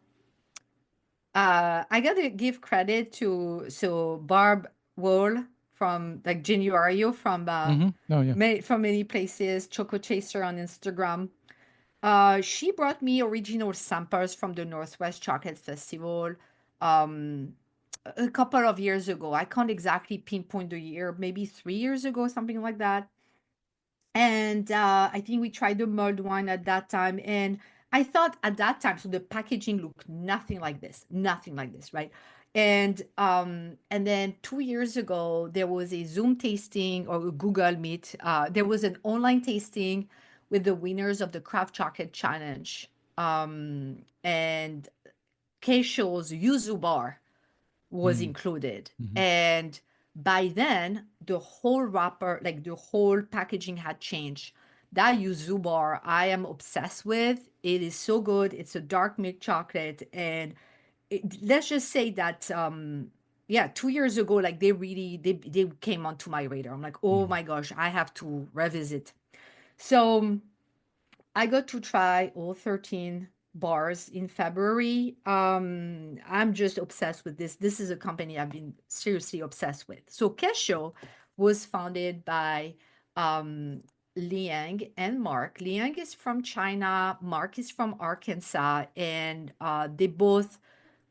I gotta give credit to Barb Wool from like Januario from Mm-hmm. Oh yeah. from many places, Choco Chaser on Instagram. She brought me original samples from the Northwest Chocolate Festival um, a couple of years ago. I can't exactly pinpoint the year, maybe 3 years ago, something like that. And I think we tried the mulled wine at that time. And I thought at that time, so the packaging looked nothing like this, right? And then 2 years ago, there was a Zoom tasting or a Google Meet. There was an online tasting with the winners of the Craft Chocolate Challenge. and Keisho's yuzu bar was included. And by then, the whole wrapper, like the whole packaging had changed. That yuzu bar, I am obsessed with. It is so good. It's a dark milk chocolate. And let's just say that, yeah, 2 years ago, like they came onto my radar. I'm like, oh my gosh, I have to revisit. So I got to try all 13 bars in February. I'm just obsessed with this. This is a company I've been seriously obsessed with. So Kesho was founded by Liang and Mark. Liang is from China, Mark is from Arkansas, and they both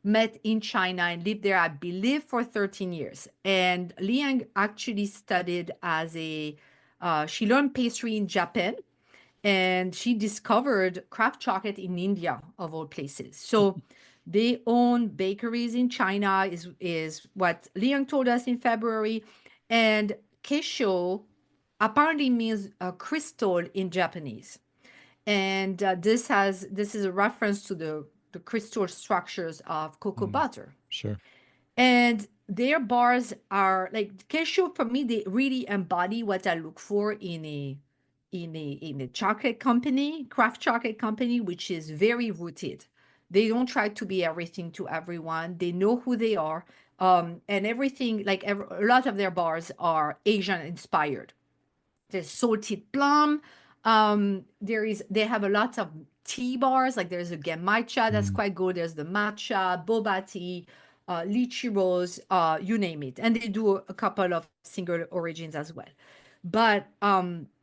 met in China and lived there, I believe, for 13 years. And Liang actually studied she learned pastry in Japan, and she discovered craft chocolate in India, of all places. So they own bakeries in China, is what Liang told us in February. And Keisho apparently means crystal in Japanese. And this is a reference to the crystal structures of cocoa butter. Sure. And their bars are like Kesho, for me, they really embody what I look for in a chocolate company, craft chocolate company, which is very rooted. They don't try to be everything to everyone. They know who they are. And everything, like a lot of their bars are Asian inspired. There's salted plum. They have a lot of tea bars. Like there's a genmaicha that's quite good. There's the matcha, boba tea, lychee rose, you name it. And they do a couple of single origins as well. But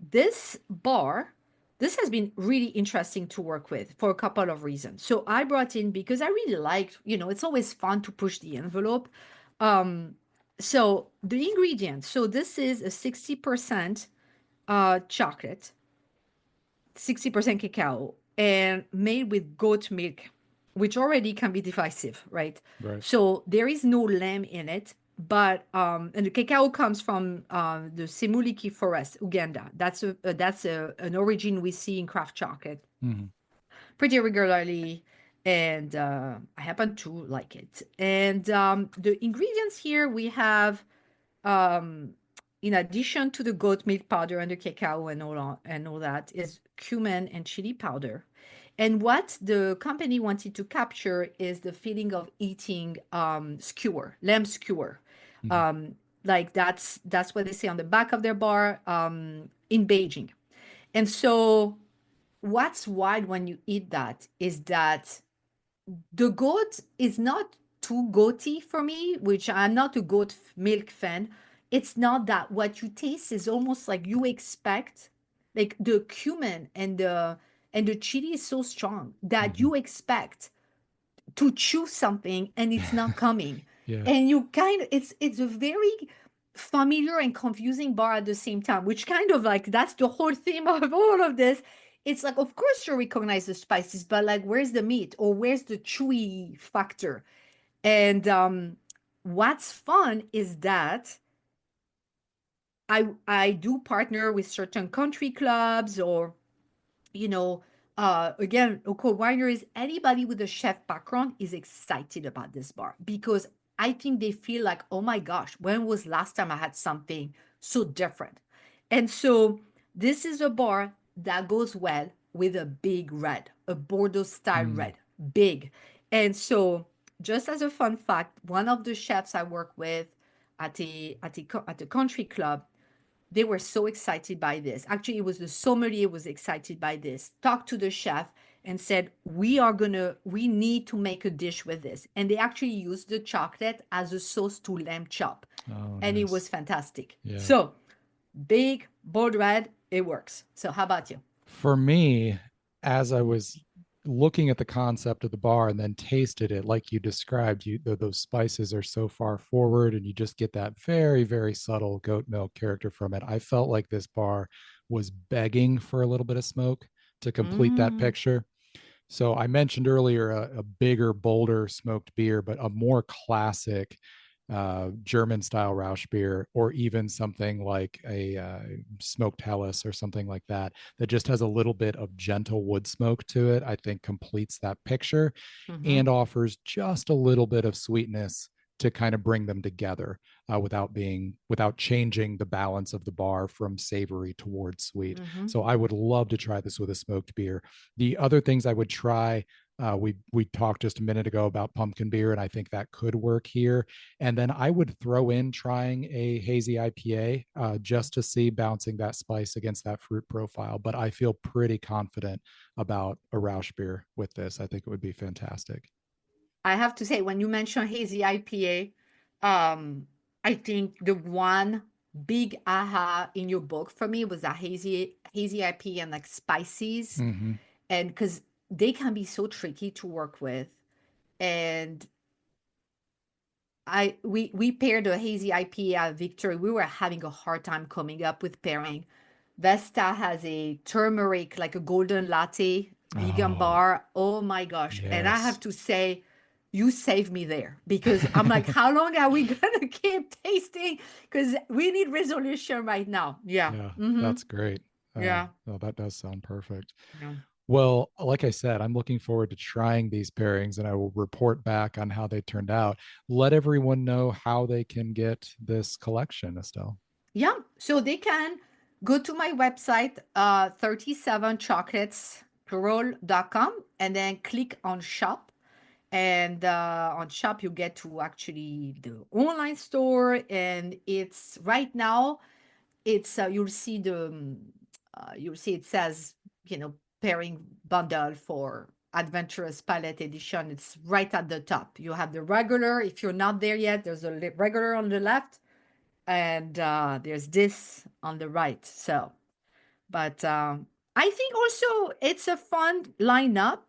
this has been really interesting to work with for a couple of reasons. So I brought in because I really liked, it's always fun to push the envelope. So the ingredients. So this is a 60% chocolate, 60% cacao, and made with goat milk, which already can be divisive, right? Right. So there is no lamb in it, but and the cacao comes from the Semuliki forest, Uganda. That's an origin we see in craft chocolate pretty regularly, and I happen to like it. And the ingredients here we have, um, in addition to the goat milk powder and the cacao and all that, is cumin and chili powder. And what the company wanted to capture is the feeling of eating skewer, lamb skewer. Um, like that's what they say on the back of their bar in Beijing. And so what's wild when you eat that is that the goat is not too goaty for me, which I'm not a goat milk fan. It's not that. What you taste is almost like you expect, like the cumin and the chili is so strong that you expect to chew something and it's not coming. Yeah. And you kind of it's a very familiar and confusing bar at the same time, which kind of like that's the whole theme of all of this. It's like, of course you recognize the spices, but like where's the meat or where's the chewy factor? And what's fun is that I do partner with certain country clubs or you know, again, local wineries, anybody with a chef background is excited about this bar because I think they feel like, oh my gosh, when was last time I had something so different? And so this is a bar that goes well with a big red, a Bordeaux style red, big. And so just as a fun fact, one of the chefs I work with at a country club, they were so excited by this. Actually, it was the sommelier was excited by this. Talked to the chef and said, we need to make a dish with this. And they actually used the chocolate as a sauce to lamb chop. Oh, And it nice. was fantastic. Yeah. So big, bold red, it works. So how about you? For me, as I was looking at the concept of the bar and then tasted it, like you described, those spices are so far forward, and you just get that very, very subtle goat milk character from it. I felt like this bar was begging for a little bit of smoke to complete that Mm, picture. So I mentioned earlier a bigger, bolder smoked beer, but a more classic German style Rausch beer, or even something like a smoked Helles or something like that, that just has a little bit of gentle wood smoke to it, I think completes that picture and offers just a little bit of sweetness to kind of bring them together without changing the balance of the bar from savory towards sweet. So I would love to try this with a smoked beer. The other things I would try, we talked just a minute ago about pumpkin beer, and I think that could work here. And then I would throw in trying a hazy IPA just to see bouncing that spice against that fruit profile. But I feel pretty confident about a Rausch beer with this. I think it would be fantastic. I have to say, when you mention hazy IPA, I think the one big aha in your book for me was a hazy IPA and like spices, and because they can be so tricky to work with, and we paired a hazy IPA at Victory. We were having a hard time coming up with pairing. Vesta has a turmeric, like a golden latte vegan bar. Oh my gosh. Yes. And I have to say, you saved me there, because I'm like, how long are we going to keep tasting? Because we need resolution right now. Yeah. That's great. Yeah. Oh, that does sound perfect. Yeah. Well, like I said, I'm looking forward to trying these pairings, and I will report back on how they turned out. Let everyone know how they can get this collection, Estelle. Yeah. So they can go to my website, 37chocolatesplural.com, and then click on shop. And on shop, you get to actually the online store. And it's right now, it's you'll see it says, pairing bundle for adventurous palette edition. It's right at the top. You have the regular. If you're not there yet, there's a regular on the left, and there's this on the right. So, but I think also it's a fun lineup.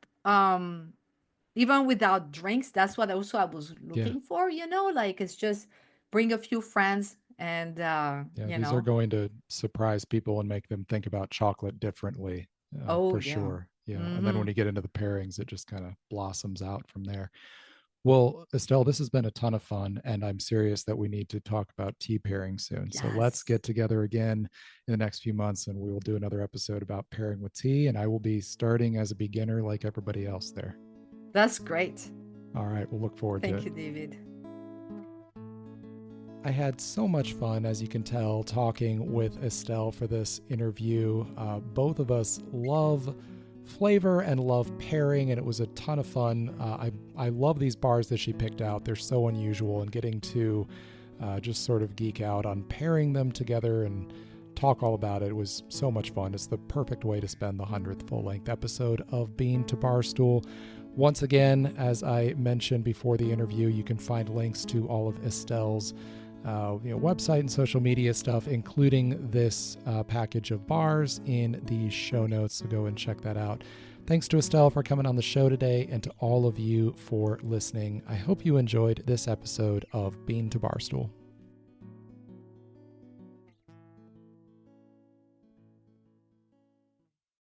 Even without drinks, that's what also I was looking for. Like, it's just bring a few friends, and these are going to surprise people and make them think about chocolate differently, for sure. And then when you get into the pairings, it just kind of blossoms out from there. Well, Estelle, this has been a ton of fun, and I'm serious that we need to talk about tea pairing soon. So let's get together again in the next few months, and we will do another episode about pairing with tea, and I will be starting as a beginner like everybody else there. That's great. All right, we'll look forward to it. Thank you, David. I had so much fun, as you can tell, talking with Estelle for this interview. Both of us love flavor and love pairing, and it was a ton of fun. I love these bars that she picked out. They're so unusual, and getting to just sort of geek out on pairing them together and talk all about it was so much fun. It's the perfect way to spend the 100th full-length episode of Bean to Barstool. Once again, as I mentioned before the interview, you can find links to all of Estelle's website and social media stuff, including this package of bars, in the show notes. So go and check that out. Thanks to Estelle for coming on the show today, and to all of you for listening. I hope you enjoyed this episode of Bean to Barstool.